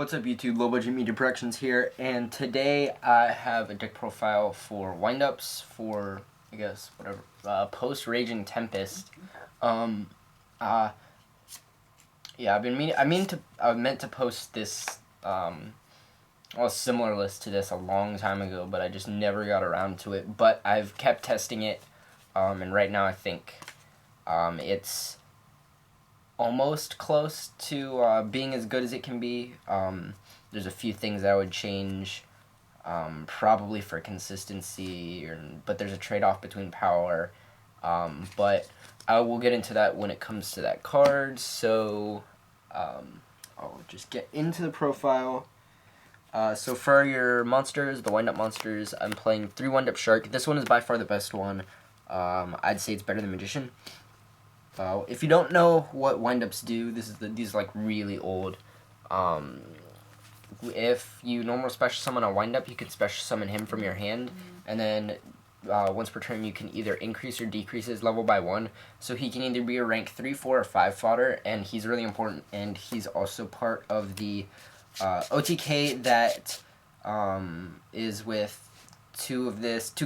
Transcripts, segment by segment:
What's up YouTube, Low Budget Media Productions here, and today I have a deck profile for windups for, I guess, whatever, post Raging Tempest. Yeah, I meant to post this, a similar list to this a long time ago, but I just never got around to it, but I've kept testing it, and right now I think, it's almost close to being as good as it can be. There's a few things I would change, probably for consistency, but there's a trade-off between power. But I will get into that when it comes to that card, so I'll just get into the profile. So for your monsters, the wind-up monsters, I'm playing 3 wind-up Shark. This one is by far the best one. I'd say it's better than Magician. If you don't know what windups do, these are like really old. If you normal special summon a windup, you can special summon him from your hand, and then once per turn you can either increase or decrease his level by 1. So he can either be a rank 3, 4, or 5 fodder, and he's really important. And he's also part of the OTK that is with 2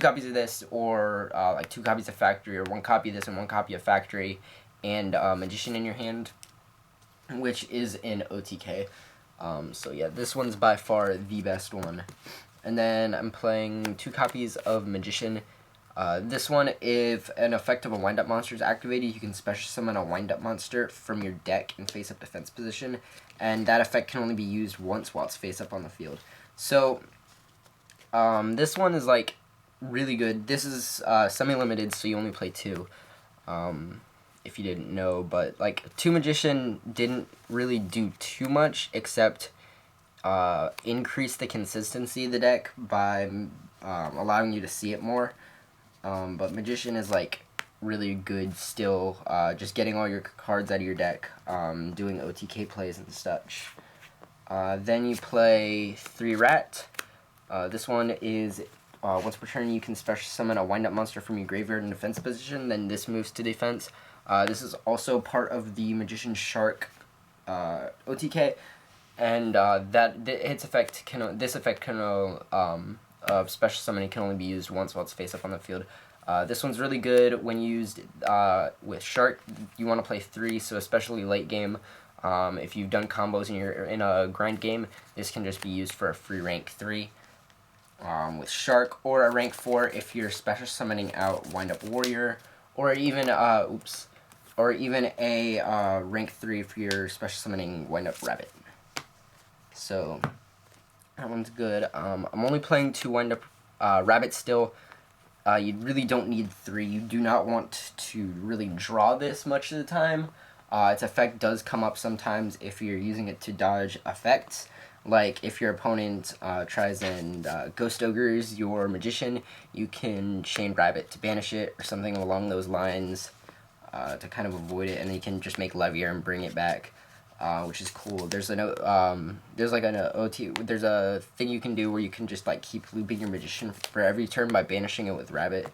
copies of this, or like 2 copies of Factory, or 1 copy of this and 1 copy of Factory, and Magician in your hand, which is in OTK. So yeah, this one's by far the best one. And then I'm playing 2 copies of Magician. This one, if an effect of a wind-up monster is activated, you can special summon a wind-up monster from your deck in face-up defense position, and that effect can only be used once while it's face-up on the field. So this one is like really good. This is semi-limited, so you only play 2. If you didn't know, but like 2 Magician didn't really do too much except increase the consistency of the deck by allowing you to see it more. But Magician is like really good still, just getting all your cards out of your deck, doing OTK plays and such. Then you play 3 Rat. This one is once per turn you can special summon a wind-up monster from your graveyard in defense position, then this moves to defense. This is also part of the Magician Shark OTK, and this effect of special summoning can only be used once while it's face up on the field. This one's really good when used with Shark. You want to play 3, so especially late game. If you've done combos and you're in a grind game, this can just be used for a free rank 3. With Shark, or a rank 4 if you're special summoning out Wind-Up Warrior, or even a rank 3 if you're special summoning Wind-Up Rabbit. So that one's good. I'm only playing 2 Wind-Up Rabbit still. You really don't need 3. You do not want to really draw this much of the time. Its effect does come up sometimes if you're using it to dodge effects. Like, if your opponent tries and Ghost Ogres your Magician, you can Chain Rabbit to banish it, or something along those lines, to kind of avoid it, and then you can just make Levier and bring it back, which is cool. There's a thing you can do where you can just like keep looping your Magician for every turn by banishing it with Rabbit,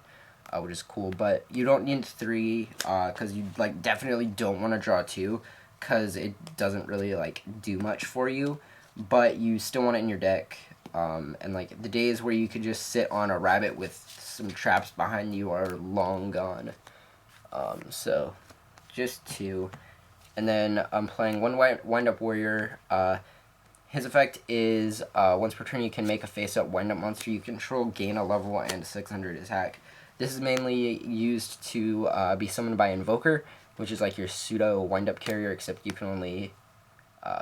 which is cool. But you don't need 3, because you like definitely don't want to draw 2, because it doesn't really like do much for you. But you still want it in your deck, and like the days where you could just sit on a rabbit with some traps behind you are long gone. So just 2, and then I'm playing 1 Wind-Up Warrior. His effect is once per turn you can make a face-up wind-up monster you control gain a level and 600 attack. This is mainly used to be summoned by Invoker, which is like your pseudo wind-up carrier, except you can only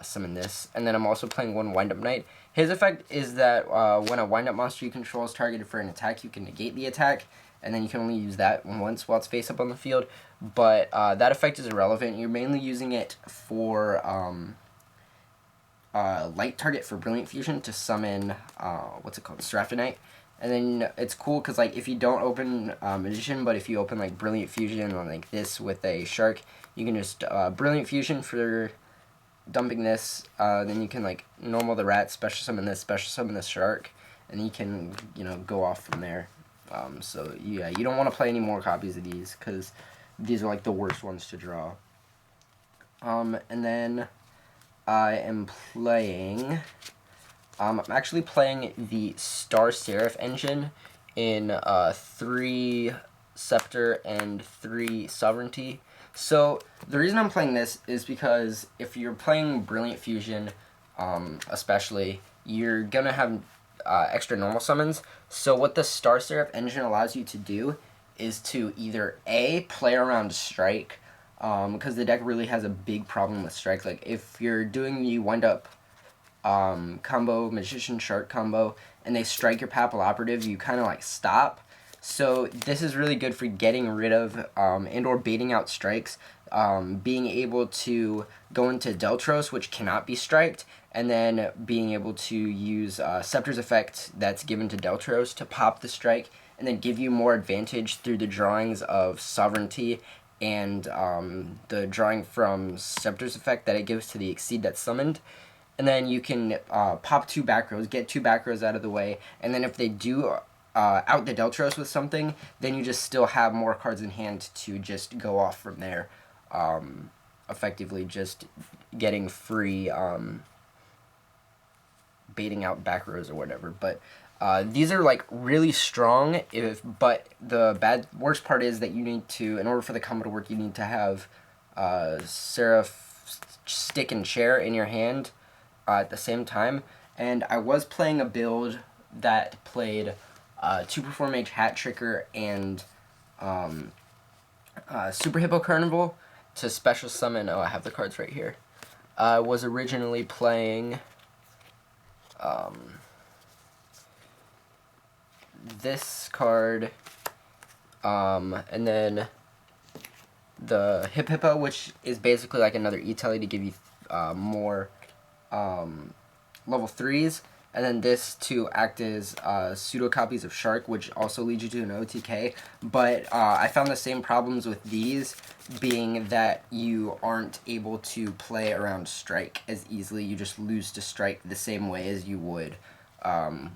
summon this. And then I'm also playing 1 Wind-Up Knight. His effect is that when a wind-up monster you control is targeted for an attack, you can negate the attack, and then you can only use that once while it's face up on the field. But that effect is irrelevant. You're mainly using it for light target for Brilliant Fusion to summon Seraphinite. And then it's cool because like if you don't open Magician, but if you open like Brilliant Fusion or like this with a Shark, you can just Brilliant Fusion for dumping this, then you can like normal the Rat, special summon this Shark, and you can, you know, go off from there. So yeah, you don't want to play any more copies of these because these are like the worst ones to draw. And then I am playing... I'm actually playing the Star Seraph engine in 3 Scepter and 3 Sovereignty. So the reason I'm playing this is because if you're playing Brilliant Fusion, especially, you're gonna have extra normal summons. So what the Star Seraph engine allows you to do is to either A, play around Strike, because the deck really has a big problem with Strike. Like if you're doing the wind up combo, Magician Shark combo, and they strike your Papal Operative, you kind of like stop. So this is really good for getting rid of and or baiting out strikes, being able to go into Deltros, which cannot be striked, and then being able to use Scepter's effect that's given to Deltros to pop the strike, and then give you more advantage through the drawings of Sovereignty and the drawing from Scepter's effect that it gives to the Exceed that's summoned. And then you can pop 2 back rows, get 2 back rows out of the way, and then if they do out the Deltros with something, then you just still have more cards in hand to just go off from there. Effectively just getting free baiting out back rows or whatever. But these are like really strong, but the worst part is that you need to, in order for the combo to work, you need to have Seraph Stick and Chair in your hand at the same time. And I was playing a build that played 2 Perform Mage Hat Tricker and Super Hippo Carnival to special summon. Oh, I have the cards right here. I was originally playing this card, and then the Hip Hippo, which is basically like another E-Telly to give you more level 3s, and then this to act as pseudo copies of Shark, which also leads you to an OTK. But I found the same problems with these, being that you aren't able to play around Strike as easily. You just lose to Strike the same way as you would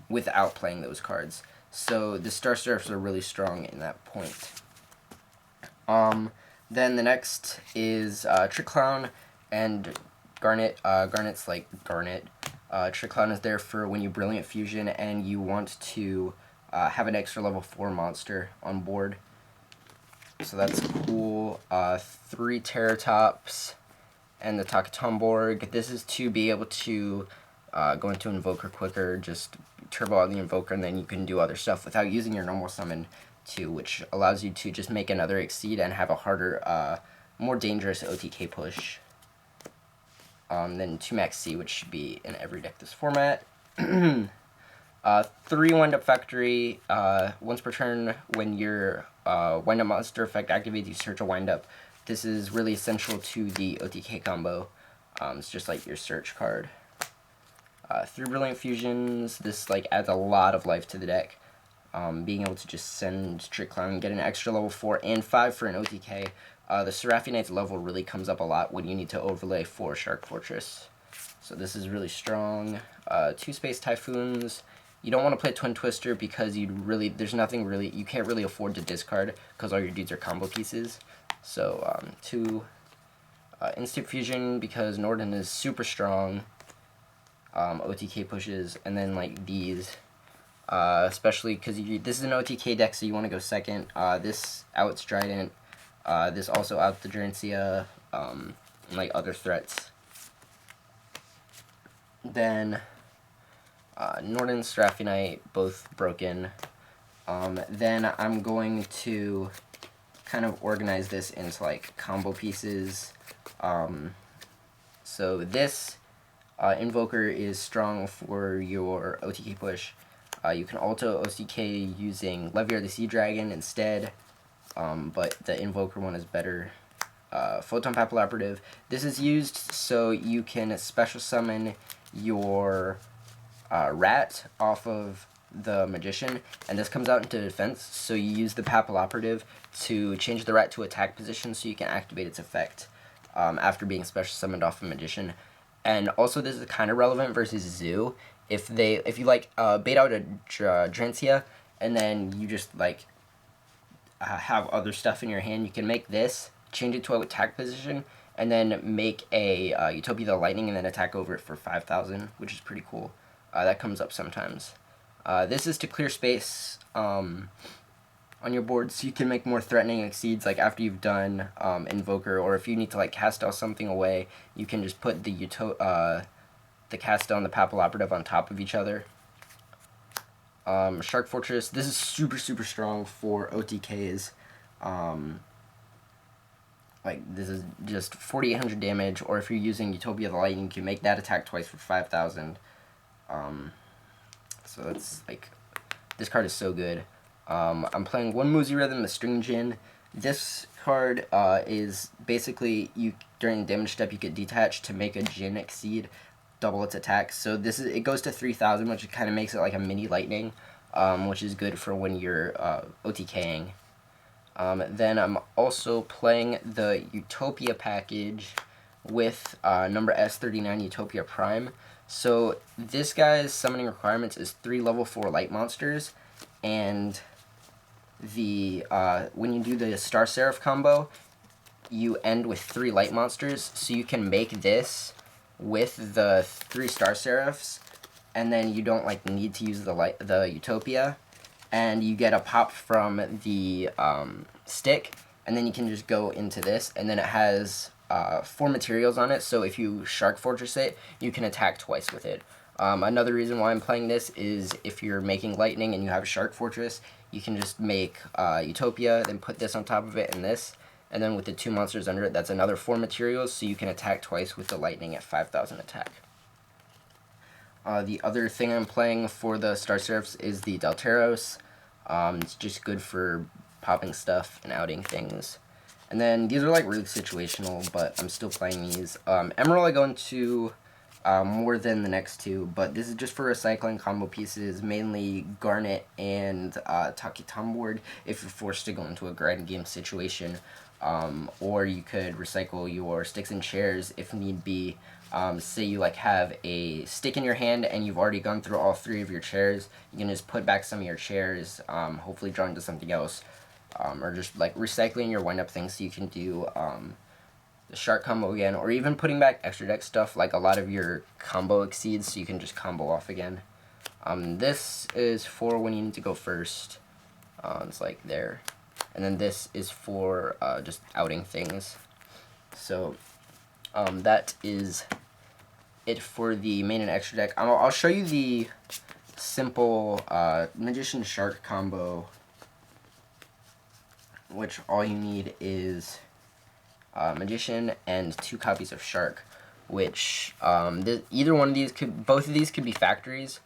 without playing those cards. So the Star Seraphs are really strong in that point. Then the next is Trick Clown and Garnet. Garnet's like Garnet. Trick Clown is there for when you Brilliant Fusion and you want to have an extra level 4 monster on board. So that's cool. 3 Terratops and the Takatomborg. This is to be able to go into Invoker quicker, just turbo out the Invoker, and then you can do other stuff without using your normal summon too, which allows you to just make another Exceed and have a harder, more dangerous OTK push. Then 2 Max C, which should be in every deck this format. 3 Wind Up Factory. Once per turn, when your Wind Up monster effect activates, you search a Wind Up. This is really essential to the OTK combo. It's just like your search card. 3 Brilliant Fusions. This like adds a lot of life to the deck. Being able to just send Trick Clown and get an extra level 4 and 5 for an OTK. The Seraphionite's level really comes up a lot when you need to overlay 4 Shark Fortress. So this is really strong. 2 Space Typhoons. You don't want to play Twin Twister because there's nothing really, you can't really afford to discard because all your dudes are combo pieces. So 2 Instant Fusion because Norden is super strong. OTK pushes, and then like these. Especially because this is an OTK deck, so you want to go second. This outs Trident. This also outs the Drancia, and like other threats. Then Norden, Seraphionite, both broken. Then I'm going to kind of organize this into like combo pieces. So this Invoker is strong for your OTK push. You can auto OTK using Leviar the Sea Dragon instead, but the Invoker one is better. Photon Papal Operative. This is used so you can special summon your Rat off of the Magician, and this comes out into defense, so you use the Papal Operative to change the Rat to attack position so you can activate its effect after being special summoned off a Magician. And also this is kind of relevant versus Zoo. If you like bait out a Drancia and then you just like have other stuff in your hand, you can make this, change it to an attack position, and then make a Utopia the Lightning and then attack over it for 5,000, which is pretty cool. That comes up sometimes. This is to clear space on your board so you can make more threatening exceeds, like after you've done Invoker, or if you need to like cast out something away, you can just put the Castell and the Papal Operative on top of each other. Shark Fortress, this is super strong for OTKs. Like, this is just 4,800 damage, or if you're using Utopia the Lightning, you can make that attack twice for 5,000. So that's, like, this card is so good. I'm playing one Muzi Rhythm, the String Djinn. This card is basically, during the damage step, you get detached to make a Djinn exceed double its attack. So it goes to 3,000, which kind of makes it like a mini lightning, which is good for when you're OTKing. Then I'm also playing the Utopia package with number S39 Utopia Prime. So this guy's summoning requirements is 3 level 4 light monsters, and when you do the Star Seraph combo, you end with 3 light monsters, so you can make this with the 3 Star Seraphs, and then you don't like need to use the Utopia, and you get a pop from the stick, and then you can just go into this, and then it has 4 materials on it, so if you Shark Fortress it, you can attack twice with it. Another reason why I'm playing this is if you're making lightning and you have a Shark Fortress, you can just make Utopia, then put this on top of it and this, and then with the 2 monsters under it, that's another 4 materials, so you can attack twice with the lightning at 5,000 attack. The other thing I'm playing for the Star Seraphs is the Delteros. It's just good for popping stuff and outing things. And then these are like really situational, but I'm still playing these. Emerald I go into more than the next 2, but this is just for recycling combo pieces, mainly Garnet and Taki Tomboard if you're forced to go into a grind game situation. Or you could recycle your sticks and chairs if need be. Say you like have a stick in your hand and you've already gone through all 3 of your chairs, you can just put back some of your chairs, hopefully draw into something else, or just like recycling your wind up things so you can do the shark combo again, or even putting back extra deck stuff like a lot of your combo exceeds so you can just combo off again. This is for when you need to go first. It's like there. And then this is for just outing things. So that is it for the main and extra deck. I'll show you the simple Magician Shark combo, which all you need is Magician and 2 copies of Shark, which either one of these both of these could be factories,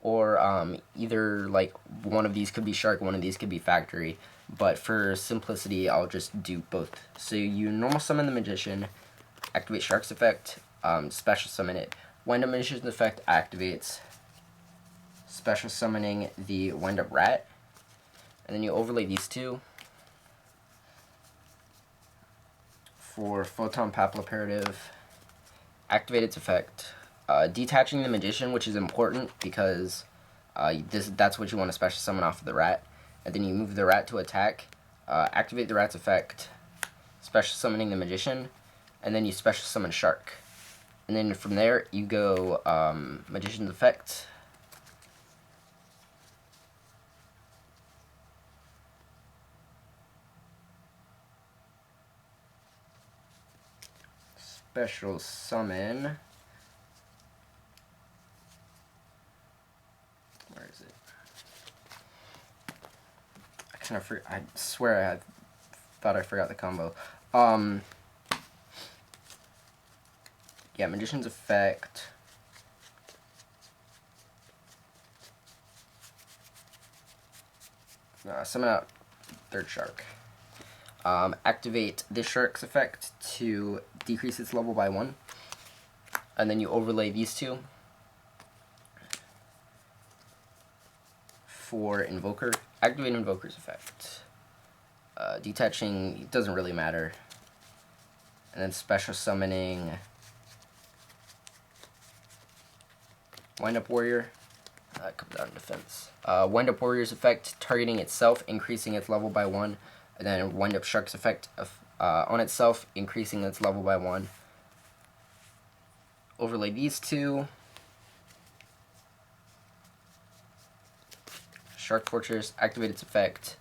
or either like one of these could be Shark, one of these could be factory, but for simplicity I'll just do both. So you normal summon the Magician, activate Shark's effect, special summon it. Wind up Magician's effect activates, special summoning the Wind Up Rat, and then you overlay these 2 for Photon Papal Operative, activate its effect, detaching the Magician, which is important because that's what you want to special summon off of the rat, and then you move the rat to attack, activate the rat's effect, special summoning the Magician, and then you special summon Shark. And then from there, you go Magician's effect, special summon, where is it? I swear I thought I forgot the combo. Yeah, Magician's effect. Summon out 3rd Shark. Activate this Shark's effect to decrease its level by 1. And then you overlay these 2 for Invoker. Activate Invoker's effect. Detaching doesn't really matter. And then special summoning Wind Up Warrior. Comes out in defense. Wind Up Warrior's effect, targeting itself, increasing its level by 1. And then Wind Up Shark's effect of on itself, increasing its level by 1. Overlay these two. Shark Fortress, activate its effect,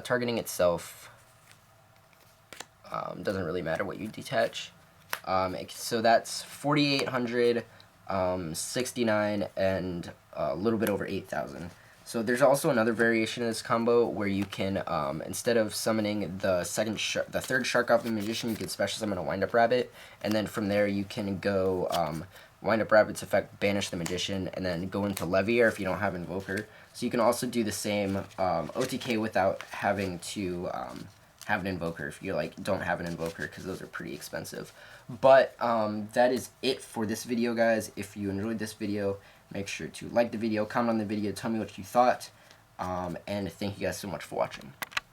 targeting itself. Doesn't really matter what you detach. So that's 4,800, 69, and a little bit over 8,000. So there's also another variation of this combo where you can, instead of summoning the third Shark of the Magician, you can special summon a Wind Up Rabbit, and then from there you can go Wind Up Rabbit's effect, banish the Magician, and then go into Levier if you don't have Invoker. So you can also do the same OTK without having to have an Invoker if you don't have an Invoker, because those are pretty expensive. But that is it for this video, guys. If you enjoyed this video, make sure to like the video, comment on the video, tell me what you thought, and thank you guys so much for watching.